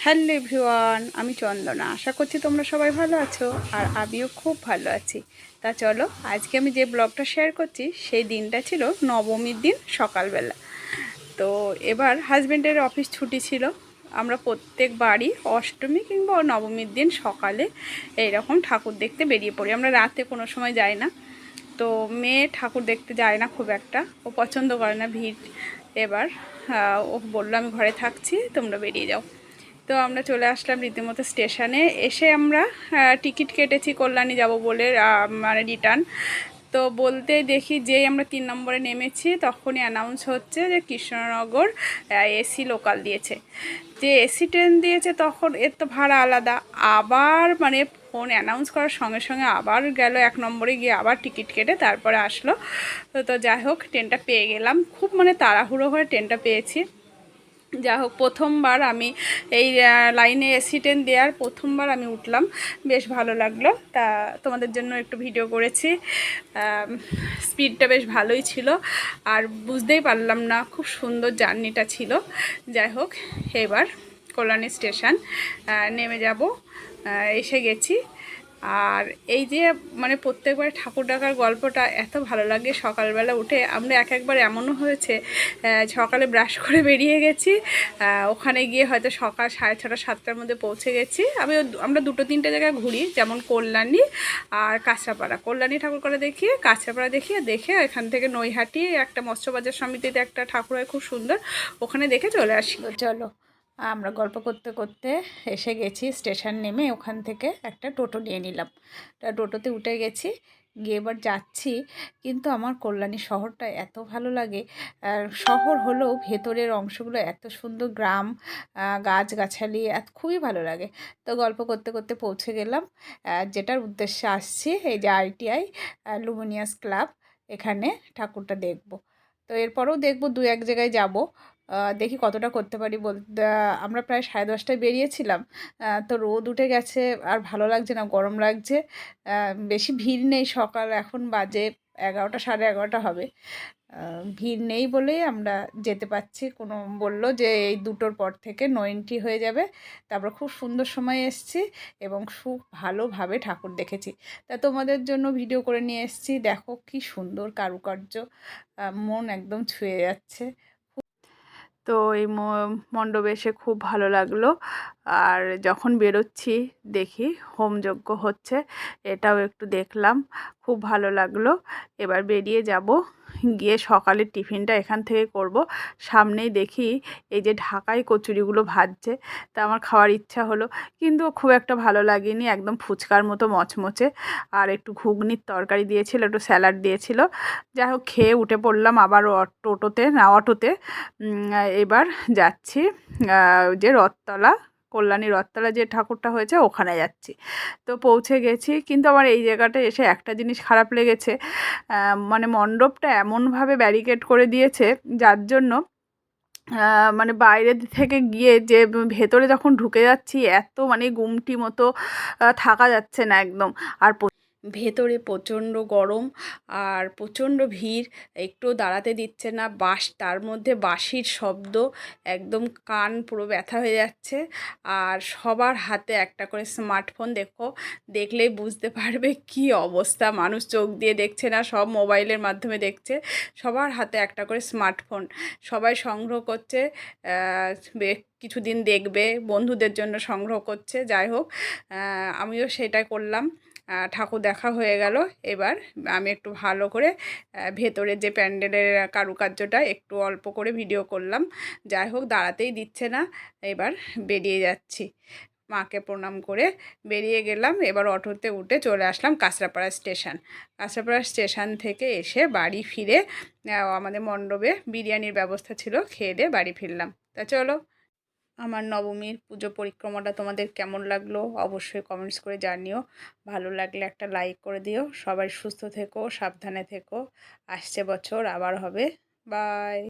Hello everyone, আমি চন্দনা। আশা করছি তোমরা সবাই ভালো আছো, আর আমিও খুব ভালো আছি। তা চলো, আজকে আমি যে ব্লগটা শেয়ার করছি সেই দিনটা ছিল নবমীর দিন সকালবেলা। তো এবার হাজব্যান্ডের অফিস ছুটি ছিল। আমরা প্রত্যেকবারই অষ্টমী কিংবা নবমীর দিন সকালে এইরকম ঠাকুর দেখতে বেরিয়ে পড়ি। আমরা রাতে কোনো সময় যাই না। তো মেয়ে ঠাকুর দেখতে যায় না খুব একটা, ও পছন্দ করে না ভিড়। এবার ও বললো আমি ঘরে থাকছি, তোমরা বেরিয়ে যাও। তো আমরা চলে আসলাম রীতিমতো স্টেশনে। এসে আমরা টিকিট কেটেছি কল্যাণী যাব বলে, মানে রিটার্ন। তো বলতে দেখি যেই আমরা 3 নম্বরে নেমেছি তখনই অ্যানাউন্স হচ্ছে যে কৃষ্ণনগর এসি লোকাল দিয়েছে। যে এসি ট্রেন দিয়েছে তখন এর তো ভাড়া আলাদা। আবার মানে ফোন অ্যানাউন্স করার সঙ্গে সঙ্গে আবার গেল 1 নম্বরে গিয়ে আবার টিকিট কেটে তারপরে আসলো। তো যাই হোক, ট্রেনটা পেয়ে গেলাম। খুব মানে তাড়াহুড়ো করে ট্রেনটা পেয়েছি। যা হোক, প্রথমবার আমি এই লাইনে এসি ট্রেন দেওয়ার প্রথমবার আমি উঠলাম, বেশ ভালো লাগলো। তা তোমাদের জন্য একটু ভিডিও করেছি। স্পিডটা বেশ ভালোই ছিল, আর বুঝতেই পারলাম না, খুব সুন্দর জার্নিটা ছিল। যাই হোক, এবার কল্যাণী স্টেশন নেমে যাব, এসে গেছি। আর এই যে মানে প্রত্যেকবার ঠাকুর ডাকার গল্পটা এত ভালো লাগে। সকালবেলা উঠে আমরা একবার এমনও হয়েছে, সকালে ব্রাশ করে বেরিয়ে গেছি, ওখানে গিয়ে হয়তো সকাল 6:30 7টার মধ্যে পৌঁছে গেছি। আমরা 2-3টে জায়গায় ঘুরি, যেমন কল্যাণী আর কাঁচরাপাড়া। কল্যাণী ঠাকুর করে দেখিয়ে, কাঁচরাপাড়া দেখিয়ে দেখে এখান থেকে নৈহাটি একটা মৎস্যবাজার সমিতিতে একটা ঠাকুর হয় খুব সুন্দর, ওখানে দেখে চলে আসি। তো চলো, আমরা গল্প করতে করতে এসে গেছি স্টেশন। নেমে ওখান থেকে একটা টোটো নিয়ে নিলাম। টোটোতে উঠে গেছি, গিয়ে এবার যাচ্ছি। কিন্তু আমার কল্যাণী শহরটা এত ভালো লাগে। শহর হলেও ভেতরের অংশগুলো এত সুন্দর, গ্রাম, গাছগাছালি, খুবই ভালো লাগে। তো গল্প করতে করতে পৌঁছে গেলাম যেটার উদ্দেশ্যে আসছি, এই যে ITI লুমিনিয়াস ক্লাব, এখানে ঠাকুরটা দেখব। তো এরপরেও দেখব, 2-1 জায়গায় যাব। দেখি কতটা করতে পারি। বলতে আমরা প্রায় 10:30টায় বেরিয়েছিলাম। তো রোদ উঠে গেছে, আর ভালো লাগছে না, গরম লাগছে। বেশি ভিড় নেই, সকাল এখন বাজে 11টা 11:30 হবে। ভিড় নেই বলেই আমরা যেতে পারছি। বললো যে এই 2টোর পর থেকে নো এন্ট্রি হয়ে যাবে। তারপর খুব সুন্দর সময় এসেছি এবং খুব ভালোভাবে ঠাকুর দেখেছি। তা তোমাদের জন্য ভিডিও করে নিয়ে এসেছি। দেখো কি সুন্দর কারুকার্য, মন একদম ছুঁয়ে যাচ্ছে। তো এই মণ্ডপে এসে খুব ভালো লাগলো। আর যখন বেরোচ্ছি দেখি হোমযজ্ঞ হচ্ছে, এটাও একটু দেখলাম, খুব ভালো লাগলো। এবার বেরিয়ে যাব, গিয়ে সকালের টিফিনটা এখান থেকে করব। সামনেই দেখি এই যে ঢাকাই কচুরিগুলো ভাজছে, তা আমার খাওয়ার ইচ্ছা হলো, কিন্তু খুব একটা ভালো লাগেনি, একদম ফুচকার মতো মচমচে। আর একটু ঘুগনির তরকারি দিয়েছিল, একটু স্যালাড দিয়েছিল। যাই হোক, খেয়ে উঠে পড়লাম আবার অটোতে। এবার যাচ্ছি যে রথতলা, কল্যাণী রথতলা যে ঠাকুরটা হয়েছে ওখানে যাচ্ছি। তো পৌঁছে গেছি, কিন্তু আমার এই জায়গাটা এসে একটা জিনিস খারাপ লেগেছে। মানে মণ্ডপটা এমনভাবে ব্যারিকেড করে দিয়েছে, যার জন্য মানে বাইরে থেকে গিয়ে যে ভেতরে যখন ঢুকে যাচ্ছি, এত মানে গুমটি মতো থাকা যাচ্ছে না একদম। আর ভেতরে প্রচণ্ড গরম, আর প্রচণ্ড ভিড়, একটু দাঁড়াতে দিচ্ছে না। তার মধ্যে বাঁশির শব্দ, একদম কান পুরো ব্যথা হয়ে যাচ্ছে। আর সবার হাতে একটা করে স্মার্টফোন। দেখলেই বুঝতে পারবে কি অবস্থা। মানুষ চোখ দিয়ে দেখছে না, সব মোবাইলের মাধ্যমে দেখছে। সবার হাতে একটা করে স্মার্টফোন, সবাই সংগ্রহ করছে, কিছুদিন দেখবে, বন্ধুদের জন্য সংগ্রহ করছে। যাই হোক, আমিও সেটাই করলাম। ঠাকুর দেখা হয়ে গেল। এবার আমি একটু ভালো করে ভেতরে যে প্যান্ডেলের কারুকার্যটা একটু অল্প করে ভিডিও করলাম। যাই হোক, দাঁড়াতেই দিচ্ছে না। এবার বেরিয়ে যাচ্ছি, মাকে প্রণাম করে বেরিয়ে গেলাম। এবার অটোতে উঠে চলে আসলাম কাঁচরাপাড়া স্টেশন। কাঁচরাপাড়া স্টেশন থেকে এসে বাড়ি ফিরে আমাদের মণ্ডপে বিরিয়ানির ব্যবস্থা ছিল, খেয়ে দিয়ে বাড়ি ফিরলাম। তা চলো, আমার নবমীর পুজো পরিক্রমাটা তোমাদের কেমন লাগলো অবশ্যই কমেন্টস করে জানিও। ভালো লাগলে একটা লাইক করে দিও। সবাই সুস্থ থেকো, সাবধানে থেকো। আসছে বছর আবার হবে। বাই।